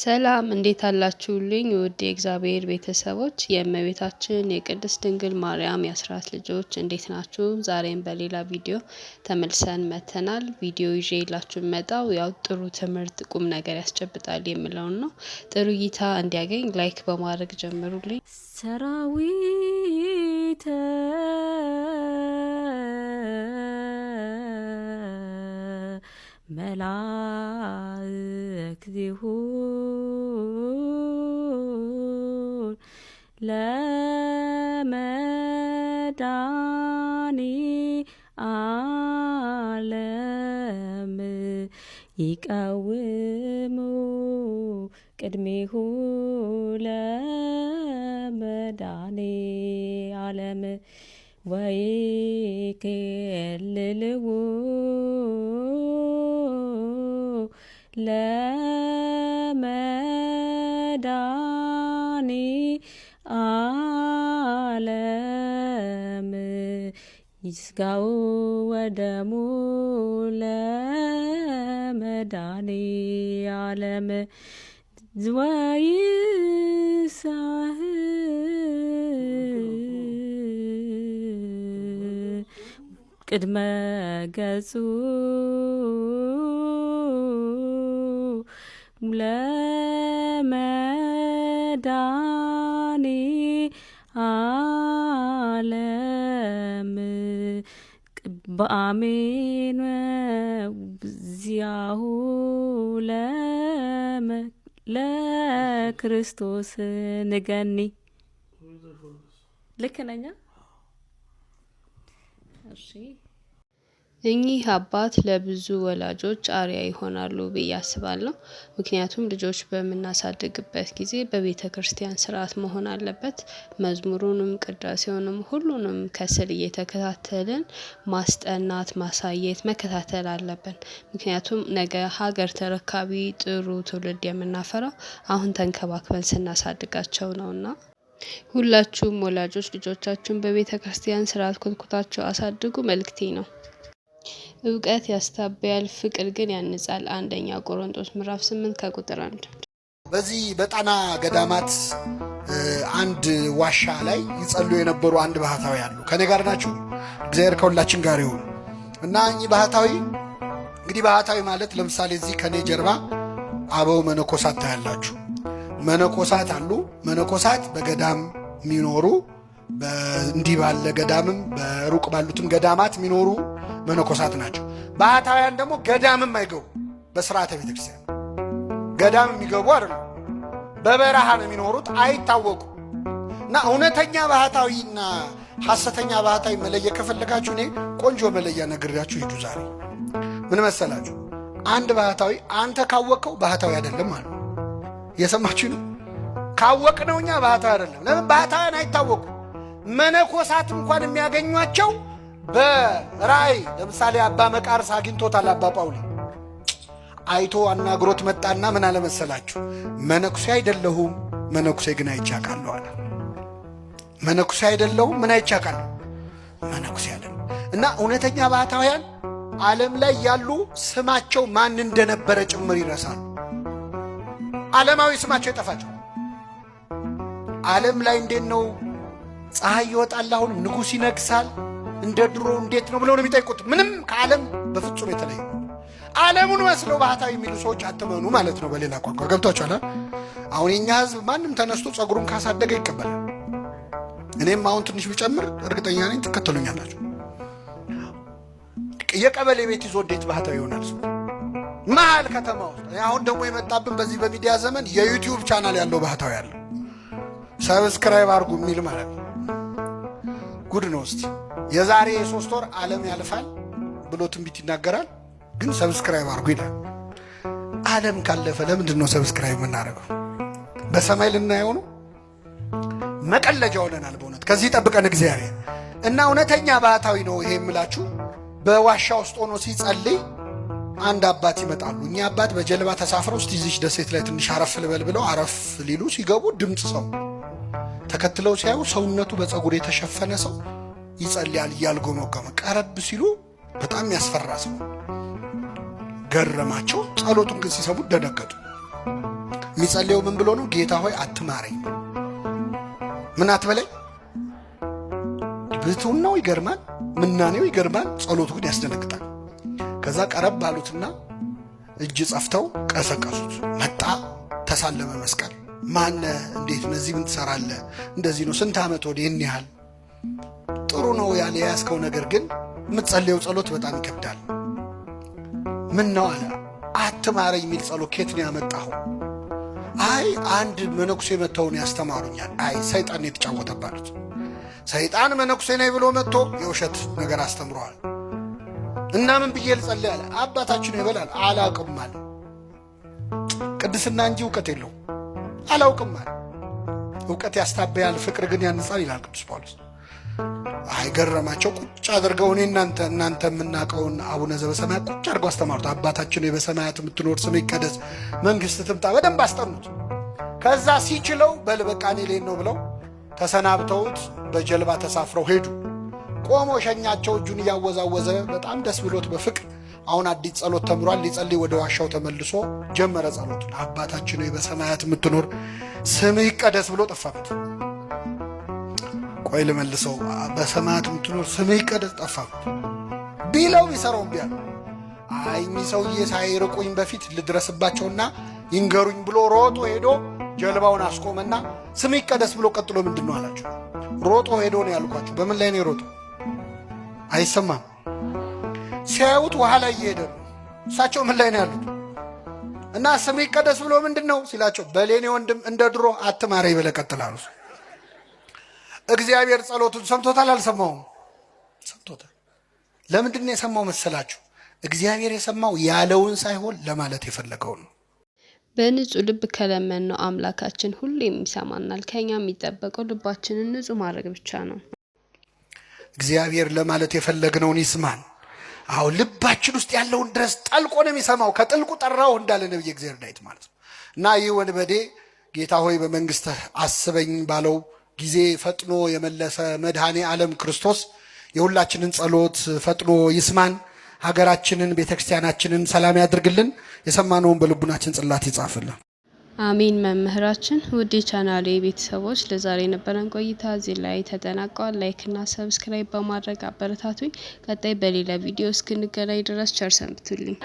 ሰላም እንዴት አላችሁልኝ? ውድ የእግዚአብሔር ቤተሰቦች የእመቤታችን የቅድስት ድንግል ማርያም የአስራት ልጆች እንዴት ናችሁ? ዛሬም በሌላ ቪዲዮ ተመልሰን መተናል። ቪዲዮ ይዤላችሁ መጣው ያው ጥሩ ትምህርት ቁም ነገር ያስጨብጣል የምለውን ነው። ጥሩ እይታ እንዲያገኝ ላይክ በማድረግ ጀምሩልኝ። ሰራዊት መላእክቲሁ ለመዳኒ ዓለም ይቀውሙ ቅድሜሁ ለመዳኒ ዓለም ወይኬልልዎ ለመዳኒ ዓለም ይስጋው ወደሙ ለመዳኒ ዓለም ወይሳህ ቅድመ ገጹ ለመዳኒ ዓለም በአሜን ዚያሁ ለክርስቶስ ንገኒ። ልክ ነኝ? እሺ። እኚህ አባት ለብዙ ወላጆች አርአያ ይሆናሉ ብዬ አስባለሁ። ምክንያቱም ልጆች በምናሳድግበት ጊዜ በቤተ ክርስቲያን ስርዓት መሆን አለበት። መዝሙሩንም ቅዳሴውንም ሁሉንም ከስር እየተከታተልን ማስጠናት፣ ማሳየት፣ መከታተል አለብን። ምክንያቱም ነገ ሀገር ተረካቢ ጥሩ ትውልድ የምናፈራው አሁን ተንከባክበን ስናሳድጋቸው ነውና ሁላችሁም ወላጆች ልጆቻችሁን በቤተ ክርስቲያን ስርዓት ኮትኩታችሁ አሳድጉ መልእክቴ ነው። እውቀት ያስታበያል፣ ፍቅር ግን ያንጻል። አንደኛ ቆሮንቶስ ምዕራፍ 8 ከቁጥር 1። በዚህ በጣና ገዳማት አንድ ዋሻ ላይ ይጸልዩ የነበሩ አንድ ባህታዊ አሉ። ከኔ ጋር ናችሁ? እግዚአብሔር ከሁላችን ጋር ይሁን እና እኚህ ባህታዊ እንግዲህ ባህታዊ ማለት ለምሳሌ እዚህ ከኔ ጀርባ አበው መነኮሳት ታያላችሁ። መነኮሳት አሉ። መነኮሳት በገዳም የሚኖሩ እንዲህ ባለ ገዳምም በሩቅ ባሉትም ገዳማት የሚኖሩ መነኮሳት ናቸው። ባህታውያን ደግሞ ገዳምም አይገቡ፣ በስርዓተ ቤተክርስቲያን ገዳም የሚገቡ አይደሉም። በበረሃ ነው የሚኖሩት፣ አይታወቁ እና እውነተኛ ባህታዊና ሐሰተኛ ባህታዊ መለየ ከፈለጋችሁ እኔ ቆንጆ መለያ ነግሬያችሁ ሂዱ። ዛሬ ምን መሰላችሁ? አንድ ባህታዊ አንተ ካወቀው ባህታዊ አይደለም አሉ። የሰማችሁ ነው? ካወቅነው እኛ ባህታዊ አይደለም። ለምን? ባህታውያን አይታወቁ። መነኮሳት እንኳን የሚያገኟቸው በራእይ ለምሳሌ አባ መቃርስ አግኝቶታል። አባ ጳውሊ አይቶ አናግሮት መጣና ምን አለመሰላችሁ? መነኩሴ አይደለሁም፣ መነኩሴ ግን አይቻካለሁ አለ። መነኩሴ አይደለሁም፣ ምን አይቻካለሁ? መነኩሴ አይደለም። እና እውነተኛ ባህታውያን ዓለም ላይ ያሉ ስማቸው ማን እንደነበረ ጭምር ይረሳሉ። ዓለማዊ ስማቸው ይጠፋቸው። ዓለም ላይ እንዴት ነው ፀሐይ ይወጣል፣ አሁን ንጉሥ ይነግሳል፣ እንደ ድሮ እንዴት ነው ብለው ነው የሚጠይቁት። ምንም ከዓለም በፍጹም የተለየ ዓለሙን መስለው ባህታዊ የሚሉ ሰዎች አትመኑ ማለት ነው። በሌላ ቋንቋ ገብቷችኋል? አሁን የኛ ሕዝብ ማንም ተነስቶ ጸጉሩን ካሳደገ ይቀበላል። እኔም አሁን ትንሽ ብጨምር እርግጠኛ ነኝ ትከተሉኛላችሁ። የቀበሌ ቤት ይዞ እንዴት ባህታዊ ይሆናል ሰው? መሀል ከተማ ውስጥ። አሁን ደግሞ የመጣብን በዚህ በሚዲያ ዘመን የዩቲዩብ ቻናል ያለው ባህታዊ ያለው ሰብስክራይብ አድርጉ የሚል ማለት ነው። ጉድ ነው። እስቲ የዛሬ 3 ወር ዓለም ያልፋል ብሎ ትንቢት ይናገራል፣ ግን ሰብስክራይብ አድርጉ ይላል። ዓለም ካለፈ ለምንድን ነው ሰብስክራይብ የምናደርገው? በሰማይ ልናየው ነው? መቀለጃ ሆነናል በእውነት። ከዚህ ጠብቀን እግዚአብሔር እና እውነተኛ ባህታዊ ነው ይሄ የምላችሁ። በዋሻ ውስጥ ሆኖ ሲጸልይ አንድ አባት ይመጣሉ። እኛ አባት በጀልባ ተሳፍረው እስቲ እዚች ደሴት ላይ ትንሽ አረፍ ልበል ብለው አረፍ ሊሉ ሲገቡ ድምፅ ሰው ተከትለው ሲያዩ ሰውነቱ በፀጉር የተሸፈነ ሰው ይጸልያል እያልጎመጎመ። ቀረብ ሲሉ በጣም ያስፈራ ሰው ገረማቸው። ጸሎቱን ግን ሲሰሙ ደነገጡ። የሚጸልየው ምን ብሎ ነው? ጌታ ሆይ አትማረኝ፣ ምን አትበለኝ። ብሕትውናው ይገርማል፣ ምናኔው ይገርማል፣ ጸሎቱ ግን ያስደነግጣል። ከዛ ቀረብ አሉትና እጅ ጸፍተው ቀሰቀሱት። መጣ፣ ተሳለመ መስቀል። ማነ? እንዴት ነዚህ ምን ትሰራለህ? እንደዚህ ነው። ስንት ዓመት ወዲህ? ይህን ያህል። ጥሩ ነው ያለ የያዝከው ነገር ግን የምትጸልየው ጸሎት በጣም ይከብዳል። ምን ነው አለ። አትማረኝ የሚል ጸሎት ከየት ነው ያመጣኸው? አይ አንድ መነኩሴ መተውን ያስተማሩኛል። አይ ሰይጣን የተጫወተባሉት። ሰይጣን መነኩሴ ነኝ ብሎ መጥቶ የውሸት ነገር አስተምረዋል። እና ምን ብዬ ልጸልይ አለ። አባታችን ይበላል። አላውቅም አለ። ቅድስና እንጂ እውቀት የለው። አላውቅም አለ። እውቀት ያስታበያል፣ ፍቅር ግን ያንጻል ይላል ቅዱስ ጳውሎስ። አይገረማቸው። ቁጭ አድርገው እኔ እናንተ የምናውቀውን አቡነ ዘበሰማያት ቁጭ አድርገው አስተማሩት። አባታችን በሰማያት የምትኖር ስምህ ይቀደስ፣ መንግስት ትምጣ። በደንብ አስጠኑት። ከዛ ሲችለው በል በቃ እኔ ልሄድ ነው ብለው ተሰናብተውት በጀልባ ተሳፍረው ሄዱ። ቆሞ ሸኛቸው፣ እጁን እያወዛወዘ በጣም ደስ ብሎት በፍቅር አሁን አዲስ ጸሎት ተምሯል። ሊጸልይ ወደ ዋሻው ተመልሶ ጀመረ ጸሎቱን። አባታችን በሰማያት የምትኖር ስምህ ይቀደስ ብሎ ጠፋበት። ቆይ ልመልሰው። በሰማያት የምትኖር ስምህ ይቀደስ ጠፋበት ቢለው ቢሰራው ቢያል አይ እኚህ ሰውዬ ሳይርቁኝ በፊት ልድረስባቸውና ይንገሩኝ ብሎ ሮጦ ሄዶ ጀልባውን አስቆመና ስምህ ይቀደስ ብሎ ቀጥሎ ምንድን ነው አላቸው። ሮጦ ሄዶ ነው ያልኳቸው። በምን ላይ ነው የሮጠው? አይሰማም። ሲያዩት ውሃ ላይ እየሄደ ነው። እሳቸው ምን ላይ ነው ያሉት? እና ስምህ ይቀደስ ብሎ ምንድን ነው ሲላቸው፣ በሌኔ ወንድም እንደ ድሮ አትማረኝ ብለህ ቀጥል አሉት። እግዚአብሔር ጸሎቱን ሰምቶታል አልሰማውም? ሰምቶታል። ለምንድን ነው የሰማው መሰላችሁ? እግዚአብሔር የሰማው ያለውን ሳይሆን ለማለት የፈለገውን ነው። በንጹህ ልብ ከለመንነው አምላካችን ሁሌም ይሰማናል። ከኛ የሚጠበቀው ልባችንን ንጹህ ማድረግ ብቻ ነው። እግዚአብሔር ለማለት የፈለግነውን ይስማን። አዎ ልባችን ውስጥ ያለውን ድረስ ጠልቆ ነው የሚሰማው። ከጥልቁ ጠራው እንዳለ ነብይ እግዚአብሔር ዳዊት ማለት ነው። እና ይህ ወንበዴ ጌታ ሆይ በመንግስትህ አስበኝ ባለው ጊዜ ፈጥኖ የመለሰ መድኃኔ ዓለም ክርስቶስ የሁላችንን ጸሎት ፈጥኖ ይስማን። ሀገራችንን ቤተክርስቲያናችንን ሰላም ያድርግልን። የሰማነውን በልቡናችን ጽላት ይጻፍልን። አሜን። መምህራችን ውድ የቻናሌ ቤተሰቦች ለዛሬ የነበረን ቆይታ እዚህ ላይ ተጠናቀዋል። ላይክ እና ሰብስክራይብ በማድረግ አበረታቱኝ። ቀጣይ በሌላ ቪዲዮ እስክንገናኝ ድረስ ቸር ሰንብቱልኝ።